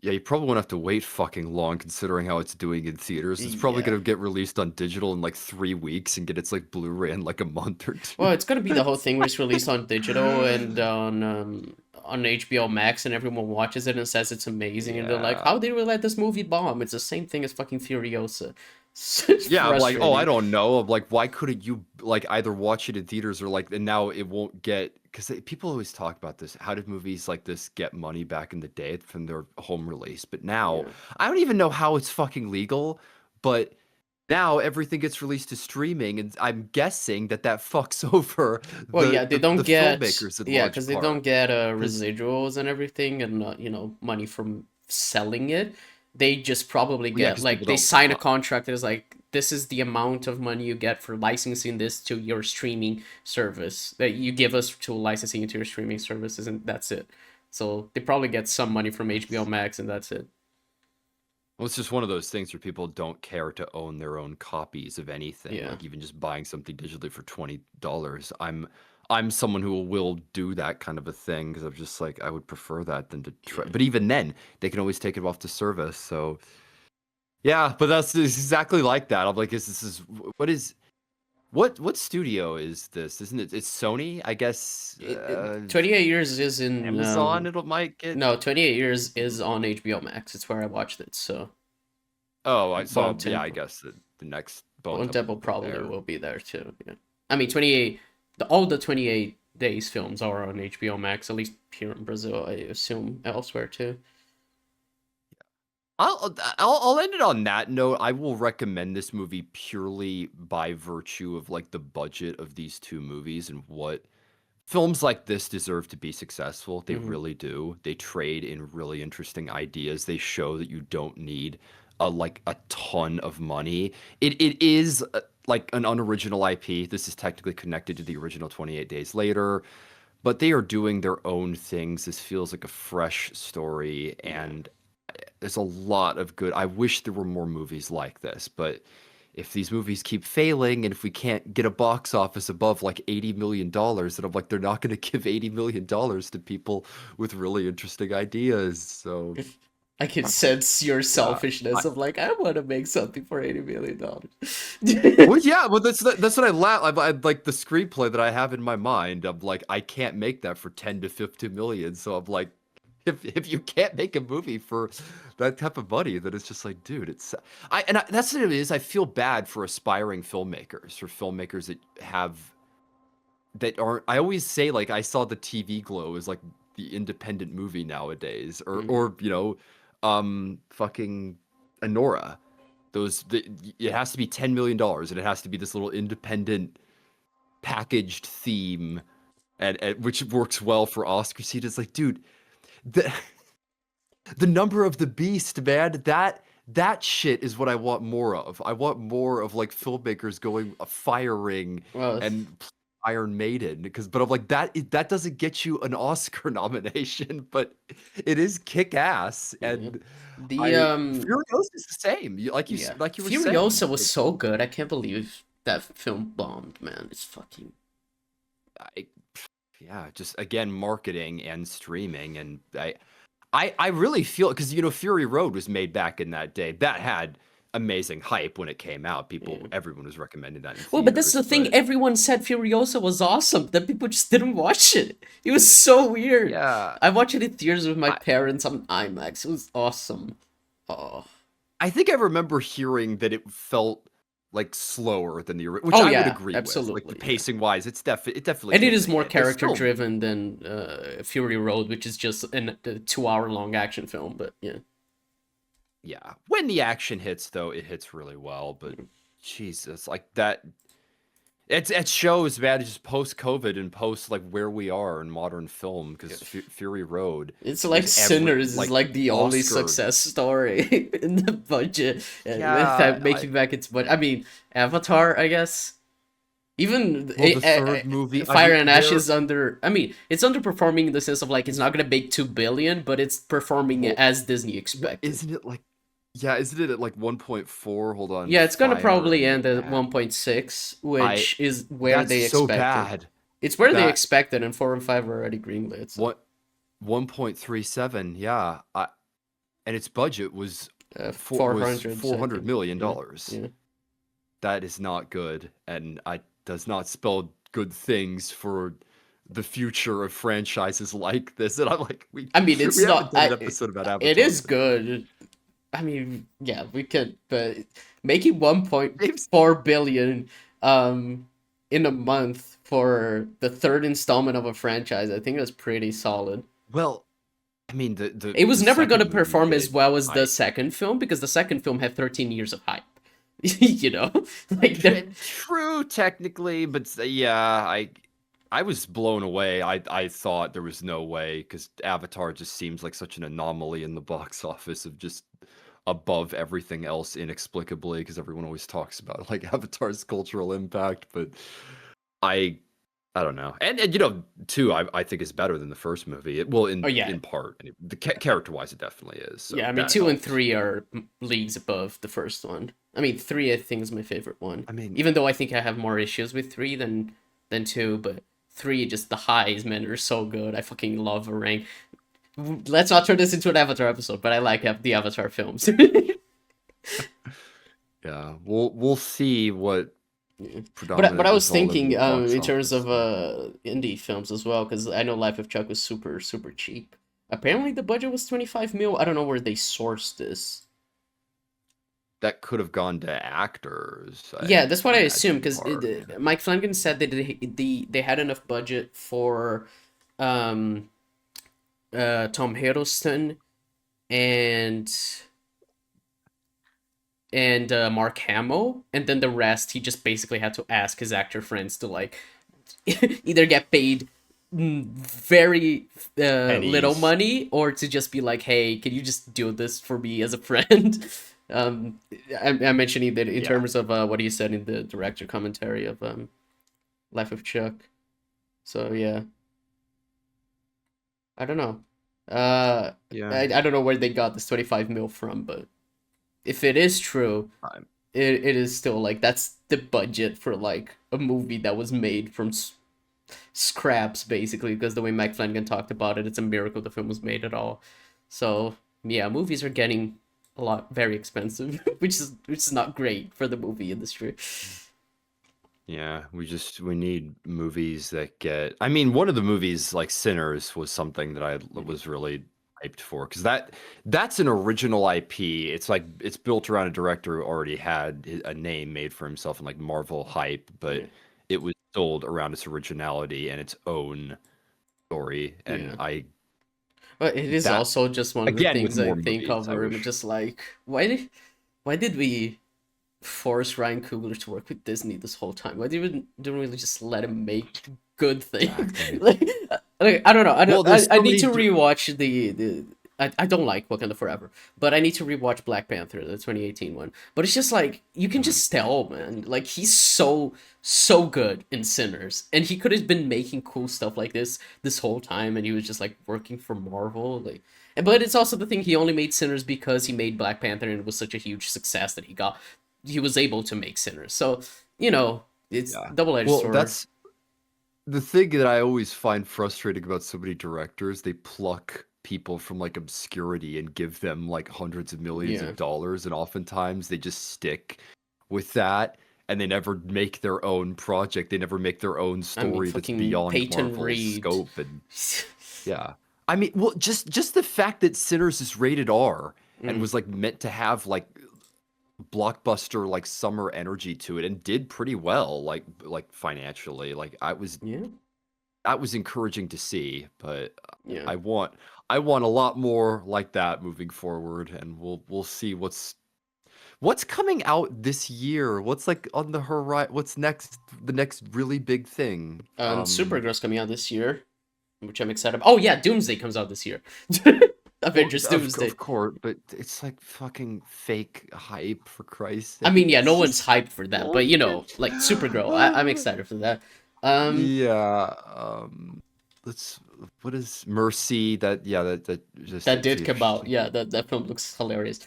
Yeah, you probably won't have to wait fucking long considering how it's doing in theaters. It's probably Yeah. gonna get released on digital in like 3 weeks and get its like Blu-ray in like a month or Well, two. it's gonna be the whole thing where it's released on digital and on HBO Max, and everyone watches it and says it's amazing, and they're like, Yeah. "How did we let this movie bomb?" It's the same thing as fucking Furiosa. It's Yeah, I'm like, oh, I frustrating. don't know. I'm like, why couldn't you like either watch it in theaters or like, and now it won't get because people always talk about this. How did movies like this get money back in the day from their home release? But now Yeah. I don't even know how it's fucking legal. But now everything gets released to streaming, and I'm guessing that fucks over Well, yeah, they don't the get filmmakers in yeah, large because they don't part. get Because residuals and everything, and money from selling it. They just probably well, yeah, get because people like they don't sign a buy. contract that is like this is the amount of money you get for licensing this to your streaming service that you give us to licensing it to your streaming services, and that's it. So they probably get some money from HBO Max, and that's it. Well, it's just one of those things where people don't care to own their own copies of anything, Yeah, like even just buying something digitally for $20. I'm someone who will do that kind of a thing because I'm just like I would prefer that than to try. yeah. But even then, they can always take it off the service. So yeah, but that's exactly like that. I'm like, is this is what is what studio is this? Isn't it? It's Sony, I guess. 28 years is in Amazon. It might get. no, 28 years is on HBO Max. It's where I watched it. So Oh, I Bone saw. Yeah, I Temple. guess the next Bone Bone Temple Temple will be probably there. will be there too. Yeah. I mean, 28. All the 28 days films are on HBO Max, at least here in Brazil. I assume elsewhere too. I'll end it on that note. I will recommend this movie purely by virtue of like the budget of these two movies and what films like this deserve to be successful. They Hmm. really do. They trade in really interesting ideas. They show that you don't need a ton of money. It is like an unoriginal IP. This is technically connected to the original 28 Days Later, but they are doing their own things. This feels like a fresh story, Yeah. and there's a lot of good. I wish there were more movies like this, but if these movies keep failing and if we can't get a box office above like $80 million, then I'm like, they're not going to give $80 million to people with really interesting ideas. So, I can sense your yeah. selfishness of like, I want to make something for $80 million. Well, yeah, well, that's what I laugh. I like the screenplay that I have in my mind. I'm like, I can't make that for 10 to 15 million. So I'm like, if you can't make a movie for that type of money, then it's just like, dude, that's what it is. I feel bad for aspiring filmmakers, for filmmakers that aren't. I always say like I saw the TV Glow as like the independent movie nowadays, Mhm. or fucking Anora. It has to be $10 million and it has to be this little independent packaged theme, and which works well for Oscar seat. It's like, dude, the the number of the beast, man. That shit is what I want more of. I want more of like filmmakers going firing Well, and Iron Maiden but I'm like that doesn't get you an Oscar nomination, but it is kick ass. yeah. And The I Furiosa is the same. Yeah. Like you were saying. Furiosa was so good. I can't believe that film bombed, man. It's fucking I, yeah, just again marketing and streaming, and I really feel because Fury Road was made back in that day. That had amazing hype when it came out. yeah. Everyone was recommending that in Well, but that's theaters, the thing. but Everyone said Furiosa was awesome. Then people just didn't watch it. It was so weird. yeah, I watched it in theaters with my I parents on IMAX. It was awesome. Oh. I think I remember hearing that it felt like slower than which Oh I would yeah, agree with. Like the absolutely, yeah. pacing wise, it definitely And it takes is a more hit. There's character still driven than Fury Road, which is just a 2 hour long action film. But yeah, yeah. When the action hits though, it hits really well, but Jesus, like that it shows, man, just post COVID and post like where we are in modern film because Fury Road It's like was every Sinners is like like the only Oscar. success story in the budget without Yeah, making back its budget. I mean, Avatar, I guess. Even well, the third movie. I Fire mean, and Ash there. is under. I mean, it's underperforming in the sense of like it's not gonna make 2 billion, but it's performing Well, as Disney what expected. isn't it like? Yeah, isn't it at like 1.4? Hold on, Yeah, it's gonna Fire probably and end at Ash. 1.6, I which is where That's they so expected. bad. It's where they That expected, and 4 and 5 are already greenlit. So what 1.37? Yeah, and its budget was four was hundred 400 something. million Yeah, dollars. yeah. That is not good, and I does not spell good things for the future of franchises like this. And I'm like, we I mean, we it's haven't not. done an episode about It Avatar, is but good. I mean, yeah, we could, but making one point James, four billion um in a month for the third installment of a franchise, I think that's pretty solid. well, I mean It was the never gonna second movie perform as did. well as the I second film because the second film had 13 years of hype. You know, like True, technically, but yeah, I was blown away. I thought there was no way because Avatar just seems like such an anomaly in the box office of just above everything else inexplicably because everyone always talks about like Avatar's cultural impact, but I I don't know. And you know, two I think is better than the first movie. Well, oh yeah, in part, the character-wise, it definitely is. So yeah. I mean, that 2 and 3 helps. are leagues above the first one. I mean, 3 I think is my favorite one, I mean, even though I think I have more issues with 3 than 2. But 3, just the highs, man, are so good. I fucking love Orang. Let's not turn this into an Avatar episode, but I like the Avatar films. yeah, we'll see what Yeah. But predominant I was result of thinking the box in terms office. of indie films as well, because I know Life of Chuck was super cheap. Apparently the budget was 25 mil. I don't know where they sourced this. That could have gone to actors, I Yeah, that's what I assume imagine, in because part. Mike Flanagan said that they had enough budget for um Tom Hiddleston and Mark Hamill, and then the rest he just basically had to ask his actor friends to like either get paid very little Pennies. money or to just be like, hey, can you just do this for me as a friend? um, I'm mentioning that in Yeah. terms of what he said in the director commentary of Life of Chuck. So yeah, I don't know. Yeah. I don't know where they got this 25 mil from, but if it is true, I'm it is still like that's the budget for like a movie that was made from scraps basically because the way Mike Flanagan talked about it, it's a miracle the film was made at all. So yeah, movies are getting a lot very expensive, which is not great for the movie industry. Yeah, we need movies that get. I mean, one of the movies like Sinners was something that I was really hyped for because that's an original IP. It's like it's built around a director who already had a name made for himself in like Marvel hype, but Yeah, it was sold around its originality and its own story. And yeah. I But it is that also just one of the again with things I more think movies, of I where I'm wish. just like, why did we force Ryan Coogler to work with Disney this whole time? Why didn't we just let him make good things? Exactly. like, I don't know. Well, there's I so need many. to rewatch the. I don't like Wakanda Forever, but I need to rewatch Black Panther, the 2018 one. But it's just like you can Mhm. just tell, man. Like he's so good in Sinners, and he could have been making cool stuff like this whole time, and he was just like working for Marvel, like. But it's also the thing he only made Sinners because he made Black Panther and it was such a huge success that he was able to make Sinners. So it's Yeah. double edged Well, sword. that's the thing that I always find frustrating about so many directors. They pluck people from like obscurity and give them like hundreds of millions Yeah, of dollars, and oftentimes they just stick with that and they never make their own project. They never make their own I mean, story that's fucking beyond Peyton Marvel's Reed. scope. And yeah. I mean, well, just the fact that Sinners is rated R and Mm, was like meant to have like blockbuster like summer energy to it and did pretty well like financially. Like yeah, that was encouraging to see, but yeah. I want I want a lot more like that moving forward, and we'll see What's coming out this year? What's like on the horizon? What's next? The next really big thing? And Supergirl's coming out this year, which I'm excited about. Oh yeah, Doomsday comes out this year. Well, Avengers Doomsday. of course, but it's like fucking fake hype for Christ's I sake. mean, yeah, no It's one's just hyped for that, but you know, bullshit. like Supergirl, I'm excited for that. Um, Yeah. Let's. What is Mercy? That yeah. That just that it did too. come out. Yeah, that film looks hilarious.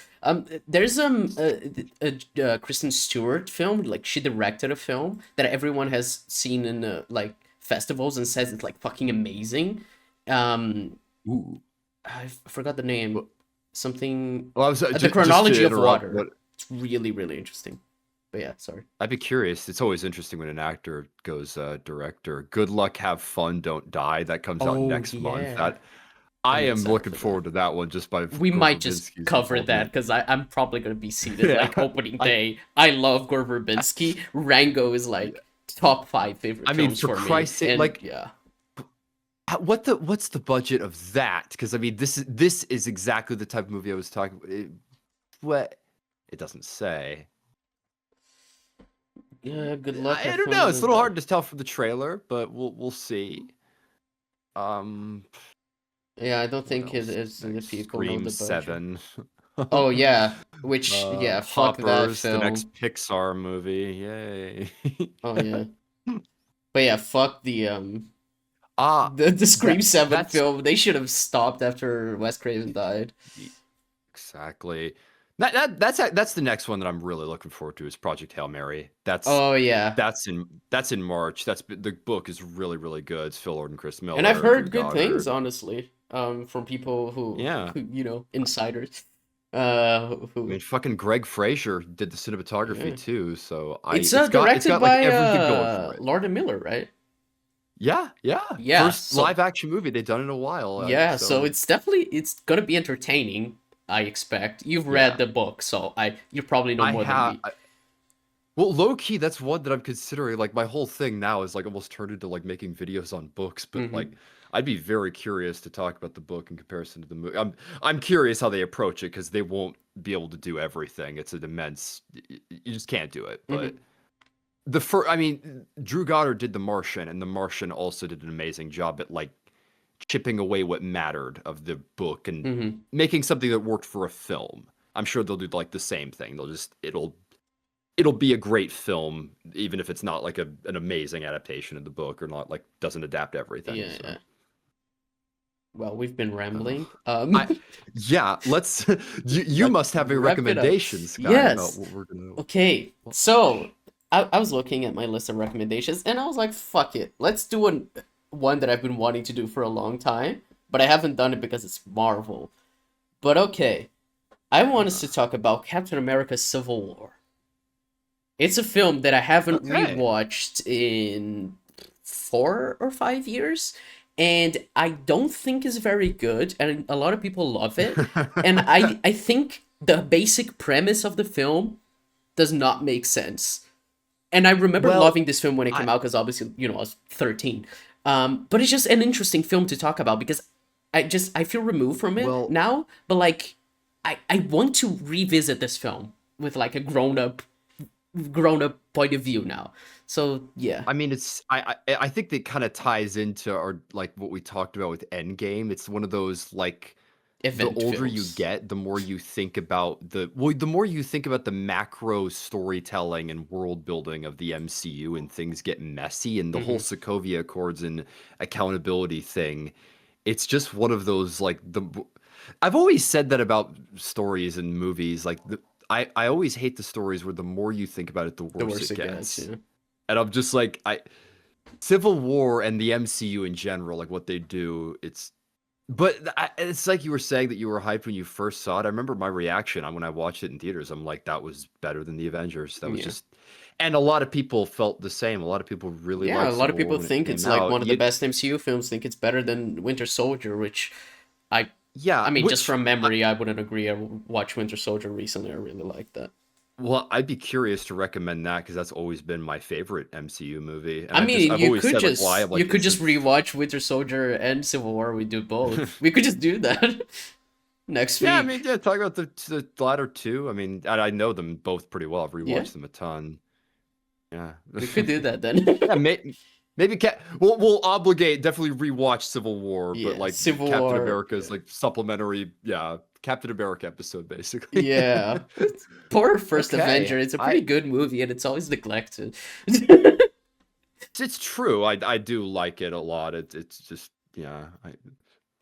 There's a Kristen Stewart film, like she directed a film that everyone has seen in like festivals and says it's like fucking amazing. Um, Ooh. I forgot the name. Something. Well, I was The just to chronology of interrupt. water. It's really really interesting. But yeah, sorry. I'd be curious. It's always interesting when an actor goes director. Good luck, have fun, don't die. That comes out Oh next month. yeah, That I I'm am excited looking for that. forward to that one just by We Gore might just Verbinski's cover that involvement. because I'm probably gonna be seated Yeah, like opening I day. I love Gore Verbinski. Rango is yeah. like top five favorite I mean, films for for me, Christ's sake, and like yeah, what's the budget of that? Because I mean, this is exactly the type of movie I was talking about. What it doesn't say. yeah. Good luck, I have don't fun, know. It's a and little hard to tell from the trailer, but we'll see. yeah. I don't What think it else is the next? people know Scream the budget. 7. Oh yeah, which yeah, fuck that Hoppers, the film. next Pixar movie. Yay. Oh yeah, but yeah, fuck Ah, the Scream Seven that's film. They should have stopped after Wes Craven died. exactly. That's the next one that I'm really looking forward to is Project Hail Mary. Oh yeah, That's in March. The book is really really good. It's Phil Lord and Chris and I've Miller, Drew heard good things, Goddard. honestly, from people Yeah. who you know, insiders, I who, mean, fucking Greg Fraser did the cinematography yeah. too, so It's it's directed got like by everything going for it. Lord and Miller, right? Yeah, yeah. Yeah, First so live action movie they've done in a while. yeah, so So it's gonna be entertaining, I expect. You've read yeah, the book, so you probably know I more than have. me. Well, low key, that's one that I'm considering. Like my whole thing now is like almost turned into like making videos on books, but like Hmm. I'd be very curious to talk about the book in comparison to the movie. I'm curious how they approach it because they won't be able to do everything. It's an immense. You just can't do it. But Hmm. the first, I mean, Drew Goddard did The Martian, and The Martian also did an amazing job at like chipping away what mattered of the book and Hmm. making something that worked for a film. I'm sure they'll do like the same thing. It'll be a great film, even if it's not like an amazing adaptation of the book or not like doesn't adapt everything. Yeah, So, yeah. Well, we've been ugh. rambling. I yeah, let's. You Let's must have a wrap it up. recommendation, Skye, about Yes. what we're gonna. Okay. So I was looking at my list of recommendations and I was like, fuck it. Let's do one that I've been wanting to do for a long time, but I haven't done it because it's Marvel. But okay. I want us to talk about Captain America Civil War. It's a film that I haven't Okay. rewatched in 4 or 5 years, and I don't think is very good, and a lot of people love it. And I think the basic premise of the film does not make sense. And I remember Well, loving this film when it I came out because obviously, you know, I was 13. But it's just an interesting film to talk about because I feel removed from it well, now, but like I want to revisit this film with like a grown up point of view now. So yeah, I mean, I think that kind of ties into our like what we talked about with Endgame. It's one of those like the event older you films. get, the more you think about the more you think about the macro storytelling and world building of the MCU, and things get messy, and the whole Hmm. Sokovia Accords and accountability thing. It's just one of those like I've always said that about stories and movies. Like I always hate the stories where the more you think about it, the The worse worse it it gets. gets. Yeah. And I'm just like Civil War and the MCU in general, like what they do, it's like you were saying that you were hyped when you first saw it. I remember my reaction when I watched it in theaters. I'm like, that was better than the Avengers. That was Yeah. just, and a lot of people felt the same. A lot of people really Yeah, a liked lot of Civil War people when it think it's came like out. one of the best MCU films. Think it's better than Winter Soldier, which I, Yeah, I mean, just which from memory, I wouldn't agree. I watched Winter Soldier recently. I really liked that. well, I'd be curious to recommend that because that's always been my favorite MCU movie, and I mean, I've always said like why I'm you like could it's just rewatch Winter Soldier and Civil War. We do both. We could just do that. next Yeah, I mean, week. yeah, talk about the latter two. I mean, I know them both pretty well. I've Yeah, rewatched them a ton. Yeah. we could do that then. Yeah, maybe we'll obligate definitely rewatch Civil War, but Yeah, like Civil Captain War. America's like supplementary, yeah, Captain America episode basically. Yeah. Poor First Avenger. Okay, It's a I pretty good movie and it's always neglected. it's true. I do like it a lot. It's just yeah.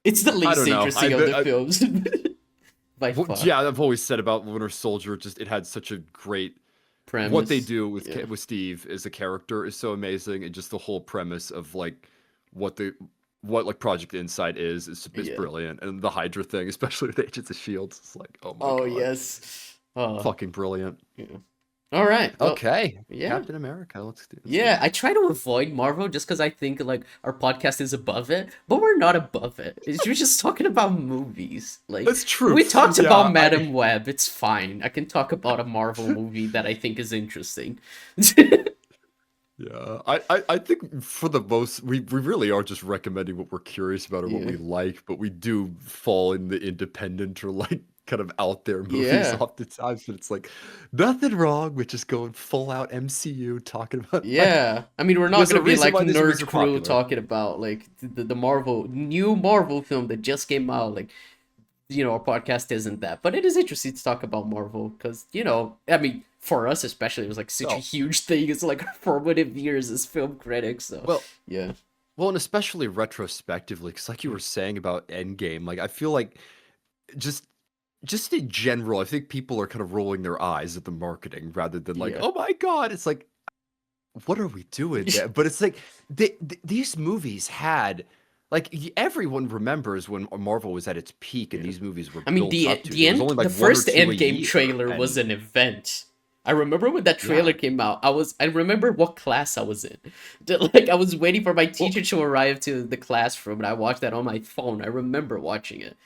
It's the I least don't know. interesting of the films by Well, far. yeah, I've always said about Winter Soldier, just it had such a great what they Premise. do Yeah. with Steve as a character is so amazing, and just the whole premise of like what the what like Project Insight is Yeah. brilliant, and the Hydra thing, especially with Agents of Shield, it's like oh my Oh, god, yes. Oh, fucking brilliant. yeah. All right. Well, Okay, yeah. Captain America, let's do Yeah, it. I try to avoid Marvel just because I think like our podcast is above it, but we're not above it. We're just talking about movies. Like That's true. we talked about Yeah, Madam Web, it's fine. I can talk about a Marvel movie that I think is interesting. yeah, I think for the most we really are just recommending what we're curious about or what Yeah, we like, but we do fall in the independent or like kind of out there movies yeah, oftentimes. But it's like nothing wrong with just going full out MCU talking about like yeah. I mean, we're not there's a gonna be reason like why these movies Nerd are Crew popular. talking about like the Marvel new Marvel film that just came out. Like our podcast isn't that, but it is interesting to talk about Marvel because I mean, for us especially, it was like such a Well, huge thing. It's like our formative years as film critics. So well, yeah, well, and especially retrospectively, because like you were saying about Endgame, like I feel like just just in general, I think people are kind of rolling their eyes at the marketing rather than like, yeah, oh my god, it's like what are we doing there? But it's like these movies had like everyone remembers when Marvel was at its peak and yeah. these movies were I mean, built up to. the There was end, only the like one or first two a Endgame year, trailer was and an event. I remember when that trailer yeah. came out. I remember what class I was in. Like I was waiting for my Well, teacher to arrive to the classroom, and I watched that on my phone. I remember watching it.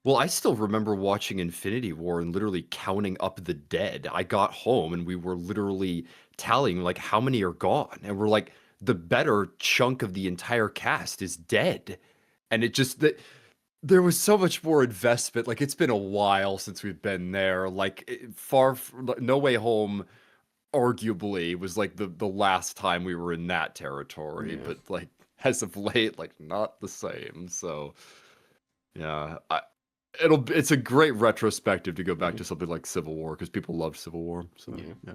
well, I still remember watching Infinity War and literally counting up the dead. I got home and we were literally tallying like how many are gone, and we're like the better chunk of the entire cast is dead, and it just that there was so much more investment. Like it's been a while since we've been there. Like No Way Home, arguably, was like the last time we were in that territory. Yeah. But like as of late, like not the same. So yeah, it's a great retrospective to go back Yeah. to something like Civil War because people love Civil War. So Yeah. yeah,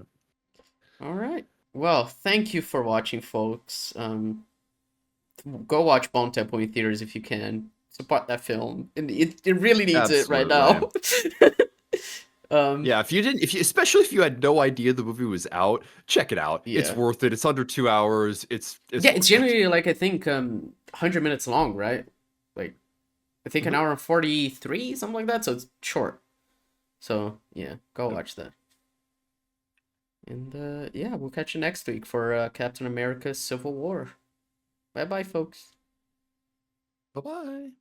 All right. Well, thank you for watching, folks. Go watch Bone Temple in theaters if you can. Support that film. And it really needs it right absolutely. now. um, Yeah, if you especially if you had no idea the movie was out, check it out. It's yeah. worth it. It's under 2 hours. It's Yeah, it's worth it. generally like I think 100 minutes long, right? Like I think an Mhm. hour and 43, something like that, so it's short. So, yeah, go Yep. watch that. And yeah, we'll catch you next week for Captain America Civil War. Bye-bye, folks. Bye bye.